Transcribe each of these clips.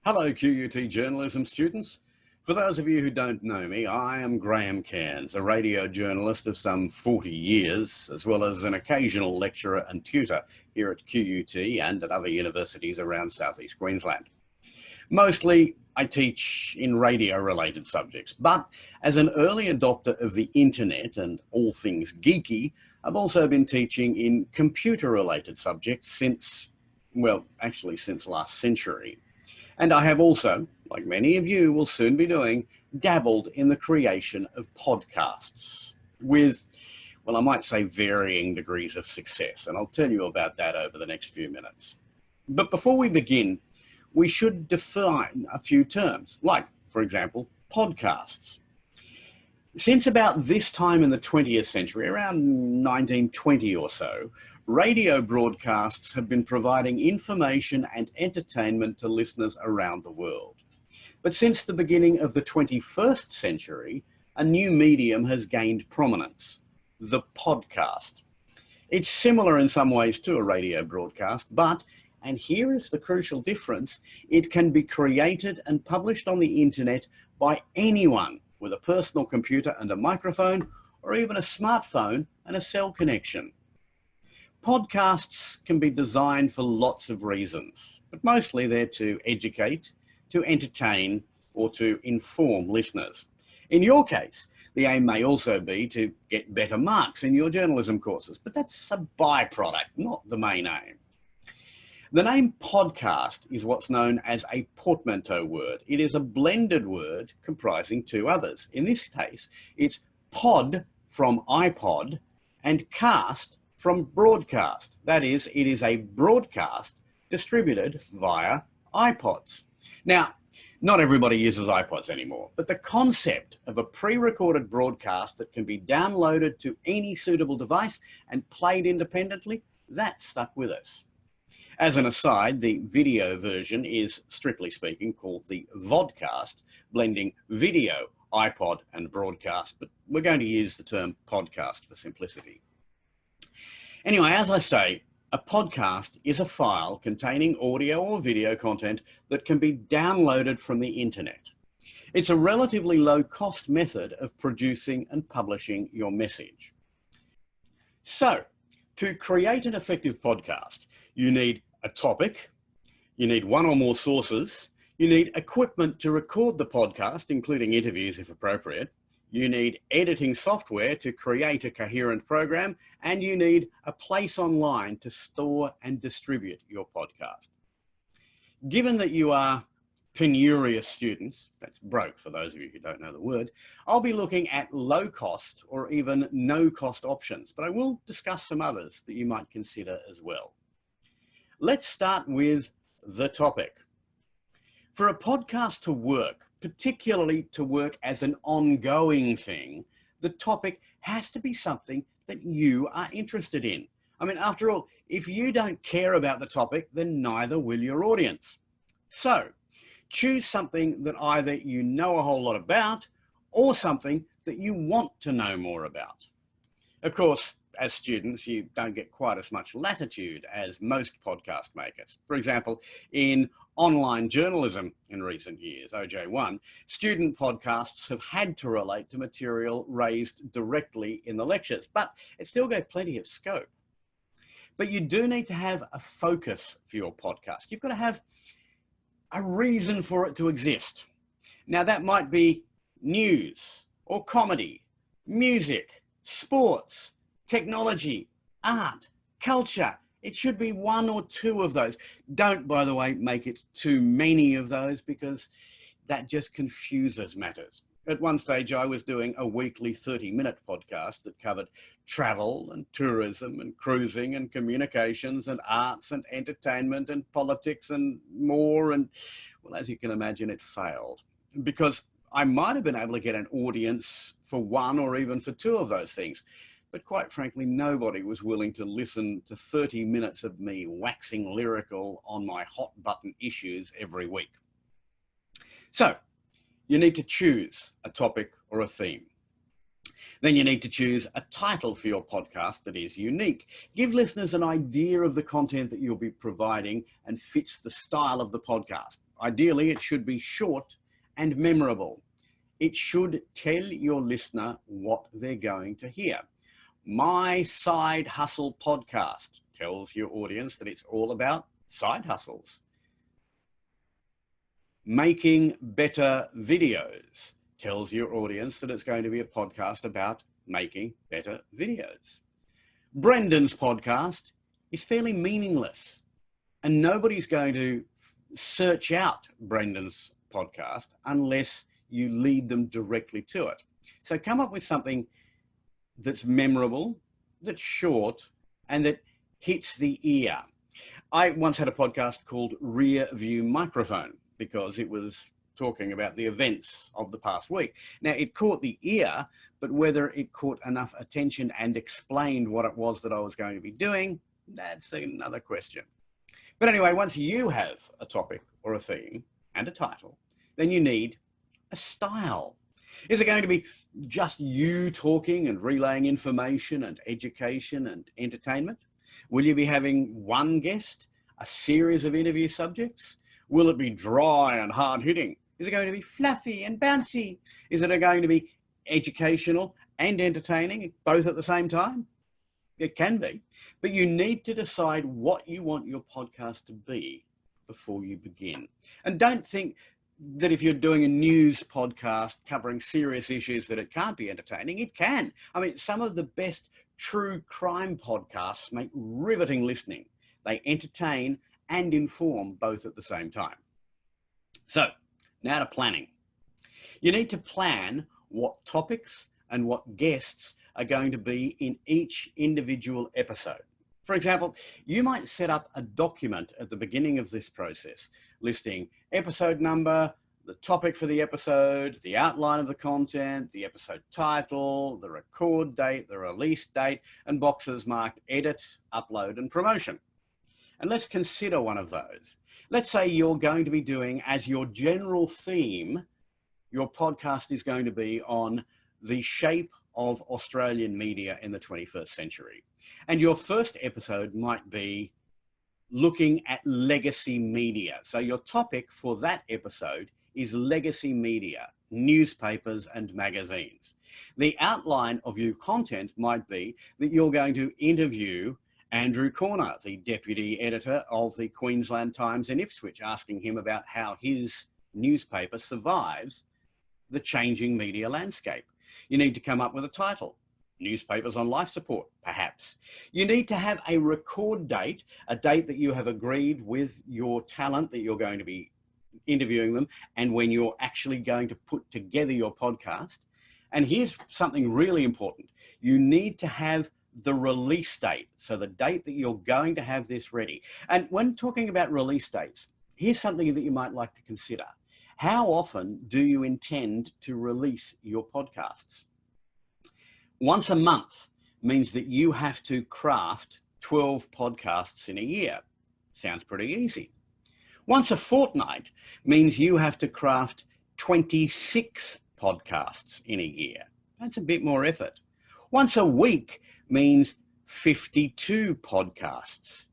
Hello, QUT journalism students. For those of you who don't know me, I am Graham Cairns, a radio journalist of some 40 years, as well as an occasional lecturer and tutor here at QUT and at other universities around southeast Queensland. Mostly, I teach in radio-related subjects, but as an early adopter of the internet and all things geeky, I've also been teaching in computer-related subjects since last century. And I have also, like many of you will soon be doing, dabbled in the creation of podcasts with, I might say varying degrees of success. And I'll tell you about that over the next few minutes. But before we begin, we should define a few terms, like, for example, podcasts. Since about this time in the 20th century, around 1920 or so, radio broadcasts have been providing information and entertainment to listeners around the world. But since the beginning of the 21st century, a new medium has gained prominence: the podcast. It's similar in some ways to a radio broadcast, but, and here is the crucial difference, it can be created and published on the internet by anyone with a personal computer and a microphone, or even a smartphone and a cell connection. Podcasts can be designed for lots of reasons, but mostly they're to educate, to entertain, or to inform listeners. In your case, the aim may also be to get better marks in your journalism courses, but that's a byproduct, not the main aim. The name podcast is what's known as a portmanteau word. It is a blended word comprising two others. In this case, it's pod from iPod and cast from broadcast. That is, it is a broadcast distributed via iPods. Now, not everybody uses iPods anymore, but the concept of a pre-recorded broadcast that can be downloaded to any suitable device and played independently, that stuck with us. As an aside, the video version is, strictly speaking, called the vodcast, blending video, iPod and broadcast, but we're going to use the term podcast for simplicity. Anyway, as I say, a podcast is a file containing audio or video content that can be downloaded from the internet. It's a relatively low-cost method of producing and publishing your message. So, to create an effective podcast, you need a topic, you need one or more sources, you need equipment to record the podcast, including interviews if appropriate, you need editing software to create a coherent program, and you need a place online to store and distribute your podcast. Given that you are penurious students, that's broke for those of you who don't know the word, I'll be looking at low cost or even no cost options, but I will discuss some others that you might consider as well. Let's start with the topic. For a podcast to work, particularly to work as an ongoing thing, the topic has to be something that you are interested in. I mean, after all, if you don't care about the topic, then neither will your audience. So, choose something that either you know a whole lot about or something that you want to know more about. Of course, as students, you don't get quite as much latitude as most podcast makers. For example, in online journalism in recent years, OJ1, student podcasts have had to relate to material raised directly in the lectures, but it still got plenty of scope. But you do need to have a focus for your podcast. You've got to have a reason for it to exist. Now, that might be news or comedy, music, sports, technology, art, culture. It should be one or two of those. Don't, by the way, make it too many of those, because that just confuses matters. At one stage, I was doing a weekly 30-minute podcast that covered travel and tourism and cruising and communications and arts and entertainment and politics and more. And, well, as you can imagine, it failed, because I might have been able to get an audience for one or even for two of those things. But quite frankly, nobody was willing to listen to 30 minutes of me waxing lyrical on my hot button issues every week. So you need to choose a topic or a theme. Then you need to choose a title for your podcast that is unique. Give listeners an idea of the content that you'll be providing and fits the style of the podcast. ideally, it should be short and memorable. It should tell your listener what they're going to hear. My Side Hustle podcast tells your audience that it's all about side hustles. Making Better Videos tells your audience that it's going to be a podcast about making better videos. Brendan's podcast is fairly meaningless, and nobody's going to search out Brendan's podcast unless you lead them directly to it. So come up with something that's memorable, that's short, and that hits the ear. I once had a podcast called Rear View Microphone because it was talking about the events of the past week. Now, it caught the ear, but whether it caught enough attention and explained what it was that I was going to be doing, that's another question. But anyway, once you have a topic or a theme and a title, then you need a style. Is it going to be just you talking and relaying information and education and entertainment? Will you be having one guest, a series of interview subjects? Will it be dry and hard-hitting? Is it going to be fluffy and bouncy? Is it going to be educational and entertaining, both at the same time? It can be, but you need to decide what you want your podcast to be before you begin. And don't think that if you're doing a news podcast covering serious issues that it can't be entertaining. It can. I mean, some of the best true crime podcasts make riveting listening. They entertain and inform both at the same time. So now to planning. You need to plan what topics and what guests are going to be in each individual episode. For example, you might set up a document at the beginning of this process listing episode number, the topic for the episode, the outline of the content, the episode title, the record date, the release date, and boxes marked edit, upload, and promotion. And let's consider one of those. Let's say you're going to be doing, as your general theme, your podcast is going to be on the shape of Australian media in the 21st century. And your first episode might be looking at legacy media. So your topic for that episode is legacy media, newspapers and magazines. The outline of your content might be that you're going to interview Andrew Corner, the deputy editor of the Queensland Times in Ipswich, asking him about how his newspaper survives the changing media landscape. You need to come up with a title. Newspapers on life support, perhaps. You need to have a record date, a date that you have agreed with your talent that you're going to be interviewing them, and when you're actually going to put together your podcast. And here's something really important. You need to have the release date, so the date that you're going to have this ready. And when talking about release dates, here's something that you might like to consider. How often do you intend to release your podcasts? Once a month means that you have to craft 12 podcasts in a year. Sounds pretty easy. Once a fortnight means you have to craft 26 podcasts in a year. That's a bit more effort. Once a week means 52 podcasts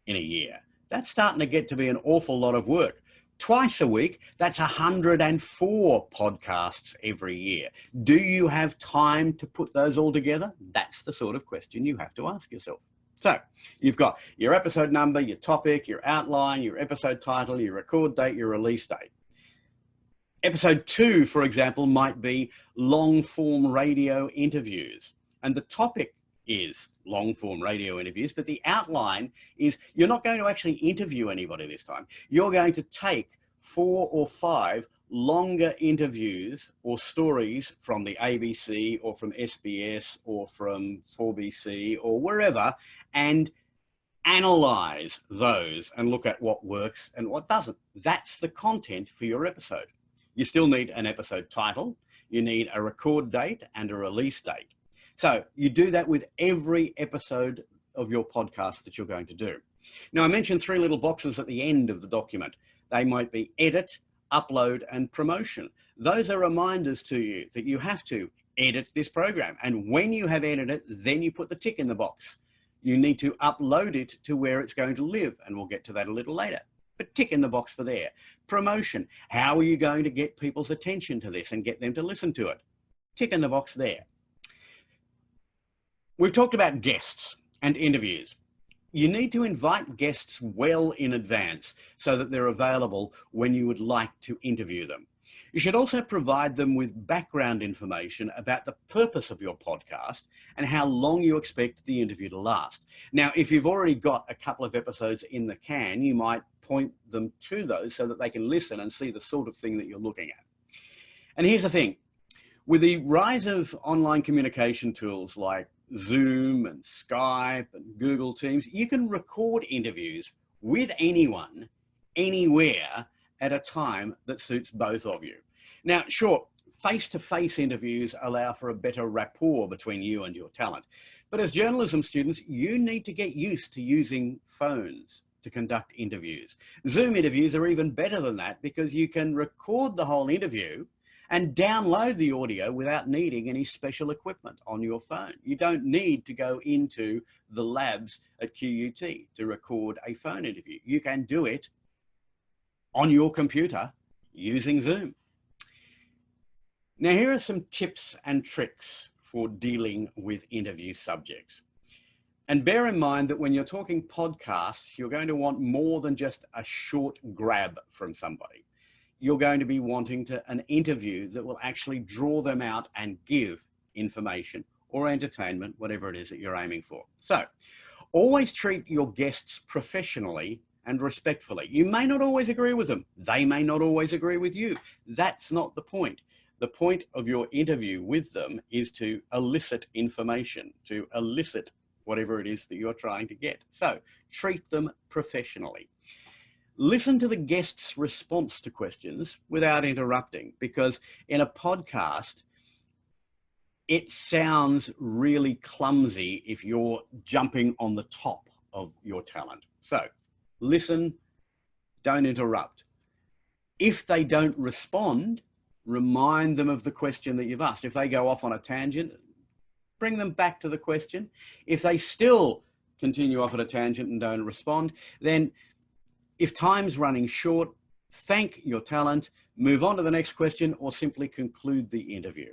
in a year. That's starting to get to be an awful lot of work. Twice a week, that's 104 podcasts every year. Do you have time to put those all together? That's the sort of question you have to ask yourself. So you've got your episode number, your topic, your outline, your episode title, your record date, your release date. Episode 2, for example, might be long-form radio interviews. And the topic is long-form radio interviews, but the outline is you're not going to actually interview anybody this time. You're going to take 4 or 5 longer interviews or stories from the ABC or from SBS or from 4BC or wherever and analyze those and look at what works and what doesn't. That's the content for your episode. You still need an episode title. You need a record date and a release date. So you do that with every episode of your podcast that you're going to do. Now, I mentioned 3 little boxes at the end of the document. They might be edit, upload, and promotion. Those are reminders to you that you have to edit this program. And when you have edited it, then you put the tick in the box. You need to upload it to where it's going to live, and we'll get to that a little later. but tick in the box for there. Promotion. How are you going to get people's attention to this and get them to listen to it? Tick in the box there. We've talked about guests and interviews. You need to invite guests well in advance so that they're available when you would like to interview them. You should also provide them with background information about the purpose of your podcast and how long you expect the interview to last. Now, if you've already got a couple of episodes in the can, you might point them to those so that they can listen and see the sort of thing that you're looking at. And here's the thing. With the rise of online communication tools like Zoom and Skype and Google Teams, you can record interviews with anyone, anywhere, at a time that suits both of you. Now, sure, face-to-face interviews allow for a better rapport between you and your talent. But as journalism students, you need to get used to using phones to conduct interviews. Zoom interviews are even better than that because you can record the whole interview and download the audio without needing any special equipment on your phone. You don't need to go into the labs at QUT to record a phone interview. You can do it on your computer using Zoom. Now, here are some tips and tricks for dealing with interview subjects. And bear in mind that when you're talking podcasts, you're going to want more than just a short grab from somebody. You're going to be wanting an interview that will actually draw them out and give information or entertainment, whatever it is that you're aiming for. So always treat your guests professionally and respectfully. You may not always agree with them. They may not always agree with you. That's not the point. The point of your interview with them is to elicit information, to elicit whatever it is that you're trying to get. So treat them professionally. Listen to the guest's response to questions without interrupting, because in a podcast, it sounds really clumsy if you're jumping on the top of your talent. So listen, don't interrupt. If they don't respond, remind them of the question that you've asked. If they go off on a tangent, bring them back to the question. If they still continue off at a tangent and don't respond, then if time's running short, thank your talent, move on to the next question, or simply conclude the interview.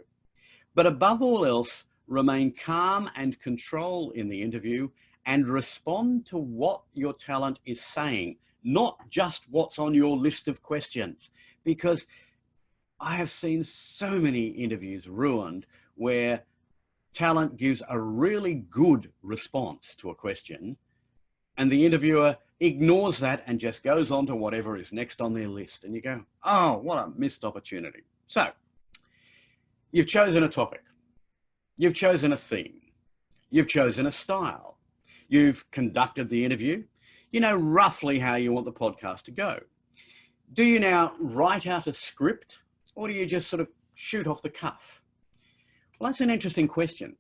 But above all else, remain calm and control in the interview and respond to what your talent is saying, not just what's on your list of questions. Because I have seen so many interviews ruined where talent gives a really good response to a question and the interviewer ignores that and just goes on to whatever is next on their list. And you go, oh, what a missed opportunity. So you've chosen a topic. You've chosen a theme. You've chosen a style. You've conducted the interview. You know roughly how you want the podcast to go. Do you now write out a script, or do you just sort of shoot off the cuff? Well, that's an interesting question.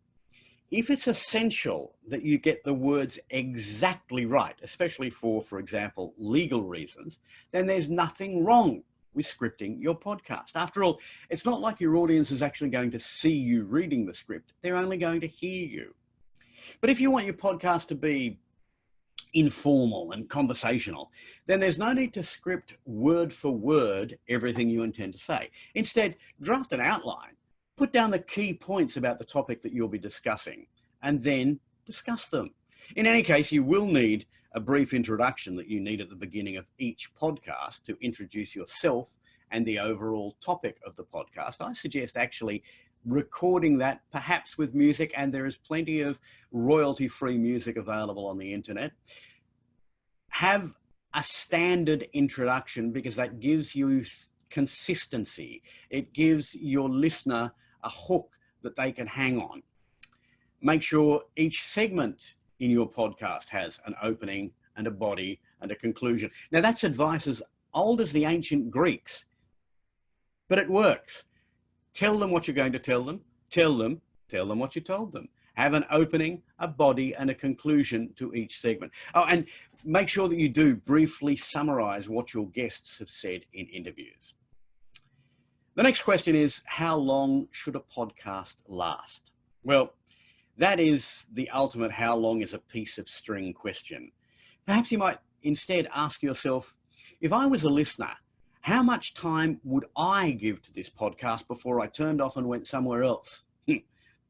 If it's essential that you get the words exactly right, especially for example, legal reasons, then there's nothing wrong with scripting your podcast. After all, it's not like your audience is actually going to see you reading the script. They're only going to hear you. But if you want your podcast to be informal and conversational, then there's no need to script word for word everything you intend to say. Instead, draft an outline. Put down the key points about the topic that you'll be discussing and then discuss them. In any case, you will need a brief introduction that you need at the beginning of each podcast to introduce yourself and the overall topic of the podcast. I suggest actually recording that perhaps with music, and there is plenty of royalty-free music available on the internet. Have a standard introduction because that gives you consistency. It gives your listener a hook that they can hang on. Make sure each segment in your podcast has an opening and a body and a conclusion. Now that's advice as old as the ancient Greeks, but it works. Tell them what you're going to tell them. Tell them what you told them. Have an opening, a body, and a conclusion to each segment. Oh, and make sure that you do briefly summarize what your guests have said in interviews. The next question is, how long should a podcast last? Well, that is the ultimate how long is a piece of string question. Perhaps you might instead ask yourself, if I was a listener, how much time would I give to this podcast before I turned off and went somewhere else?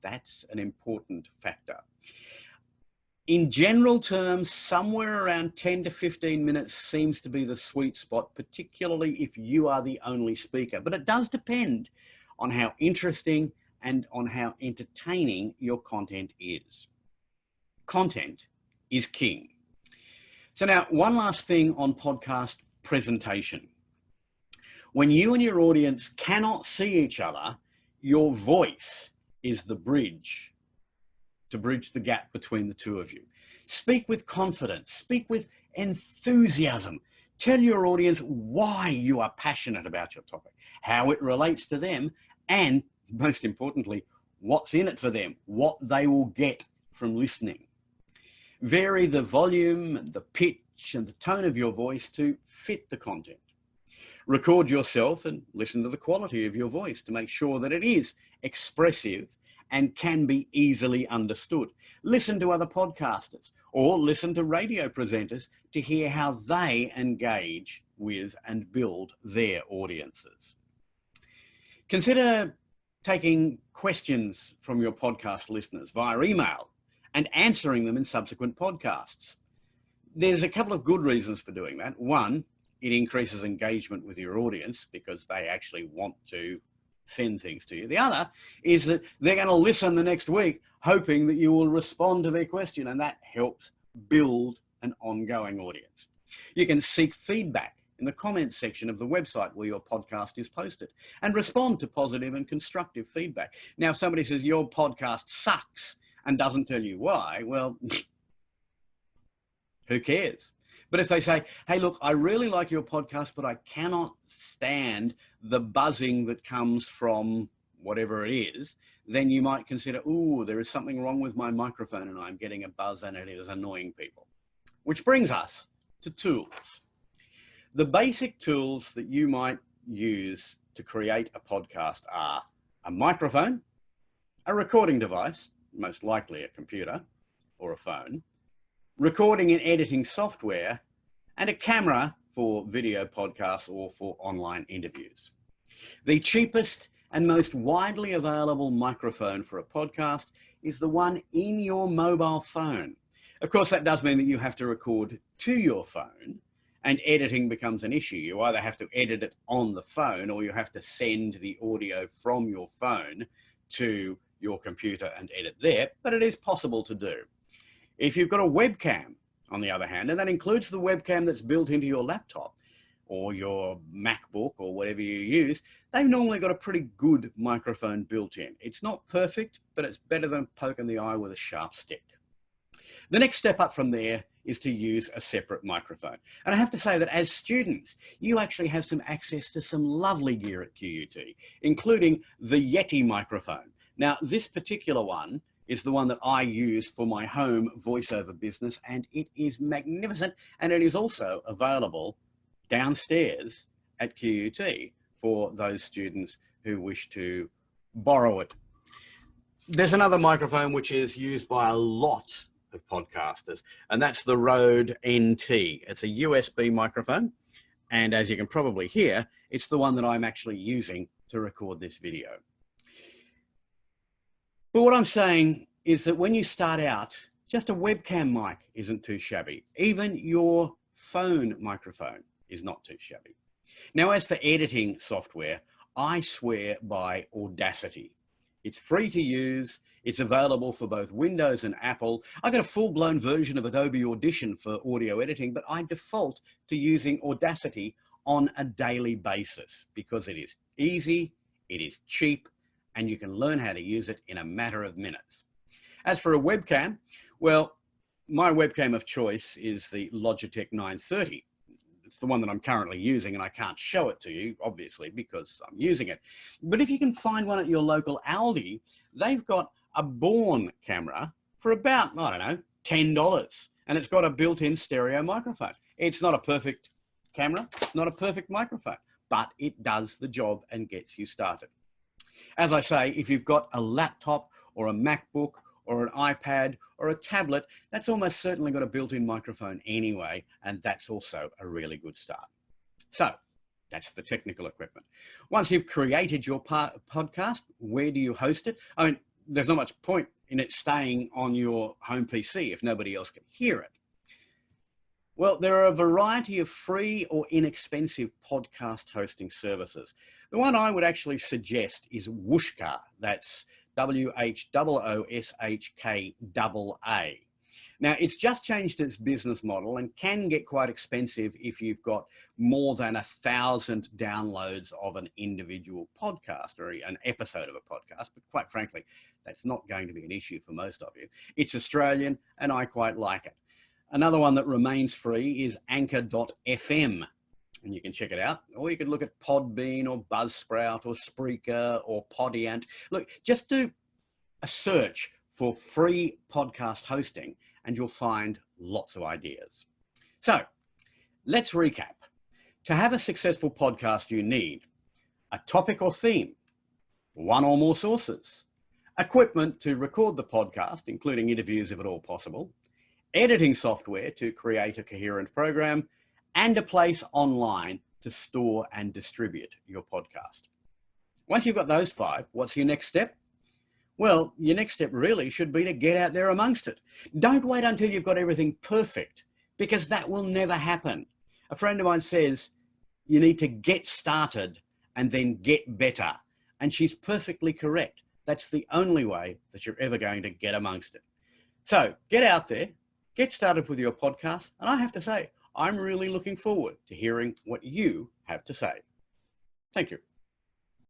That's an important factor. In general terms, somewhere around 10 to 15 minutes seems to be the sweet spot, particularly if you are the only speaker. But it does depend on how interesting and on how entertaining your content is. Content is king. So now, one last thing on podcast presentation. When you and your audience cannot see each other, your voice is the bridge to bridge the gap between the two of you. Speak with confidence, speak with enthusiasm. Tell your audience why you are passionate about your topic, how it relates to them, and most importantly, what's in it for them, what they will get from listening. Vary the volume, the pitch, and the tone of your voice to fit the content. Record yourself and listen to the quality of your voice to make sure that it is expressive and can be easily understood. Listen to other podcasters or listen to radio presenters to hear how they engage with and build their audiences. Consider taking questions from your podcast listeners via email and answering them in subsequent podcasts. There's a couple of good reasons for doing that. One, it increases engagement with your audience because they actually want to send things to you. The other is that they're going to listen the next week hoping that you will respond to their question, and that helps build an ongoing audience. You can seek feedback in the comments section of the website where your podcast is posted and respond to positive and constructive feedback. Now, if somebody says your podcast sucks and doesn't tell you why, well, who cares? But if they say, hey, look, I really like your podcast, but I cannot stand the buzzing that comes from whatever it is, then you might consider, ooh, there is something wrong with my microphone and I'm getting a buzz and it is annoying people. Which brings us to tools. The basic tools that you might use to create a podcast are a microphone, a recording device, most likely a computer or a phone, recording and editing software, and a camera for video podcasts or for online interviews. The cheapest and most widely available microphone for a podcast is the one in your mobile phone. Of course, that does mean that you have to record to your phone, and editing becomes an issue. You either have to edit it on the phone or you have to send the audio from your phone to your computer and edit there, but it is possible to do. If you've got a webcam, on the other hand, and that includes the webcam that's built into your laptop or your MacBook or whatever you use, they've normally got a pretty good microphone built in. It's not perfect, but it's better than poking the eye with a sharp stick. The next step up from there is to use a separate microphone. And I have to say that as students, you actually have some access to some lovely gear at QUT, including the Yeti microphone. Now, this particular one is the one that I use for my home voiceover business, and it is magnificent, and it is also available downstairs at QUT for those students who wish to borrow it. There's another microphone which is used by a lot of podcasters, and that's the Rode NT. It's a USB microphone, and as you can probably hear, it's the one that I'm actually using to record this video. But what I'm saying is that when you start out, just a webcam mic isn't too shabby. Even your phone microphone is not too shabby. Now, as for editing software, I swear by Audacity. It's free to use. It's available for both Windows and Apple. I got a full-blown version of Adobe Audition for audio editing, but I default to using Audacity on a daily basis because it is easy, it is cheap, and you can learn how to use it in a matter of minutes. As for a webcam, well, my webcam of choice is the Logitech 930. It's the one that I'm currently using, and I can't show it to you, obviously, because I'm using it. But if you can find one at your local Aldi, they've got a Bourne camera for about, I don't know, $10. And it's got a built-in stereo microphone. It's not a perfect camera, it's not a perfect microphone, but it does the job and gets you started. As I say, if you've got a laptop or a MacBook or an iPad or a tablet, that's almost certainly got a built-in microphone anyway, and that's also a really good start. So that's the technical equipment. Once you've created your podcast, where do you host it? I mean, there's not much point in it staying on your home PC if nobody else can hear it. Well, there are a variety of free or inexpensive podcast hosting services. The one I would actually suggest is Whooshkaa. That's WHOOSHKAA. Now, it's just changed its business model and can get quite expensive if you've got more than 1,000 downloads of an individual podcast or an episode of a podcast. But quite frankly, that's not going to be an issue for most of you. It's Australian and I quite like it. Another one that remains free is anchor.fm, and you can check it out. Or you could look at Podbean or Buzzsprout or Spreaker or Podiant. Look, just do a search for free podcast hosting and you'll find lots of ideas. So let's recap. To have a successful podcast, you need a topic or theme, one or more sources, equipment to record the podcast, including interviews if at all possible, editing software to create a coherent program, and a place online to store and distribute your podcast. Once you've got those 5, what's your next step? Well, your next step really should be to get out there amongst it. Don't wait until you've got everything perfect, because that will never happen. A friend of mine says, you need to get started and then get better. And she's perfectly correct. That's the only way that you're ever going to get amongst it. So get out there. Get started with your podcast, and I have to say, I'm really looking forward to hearing what you have to say. Thank you.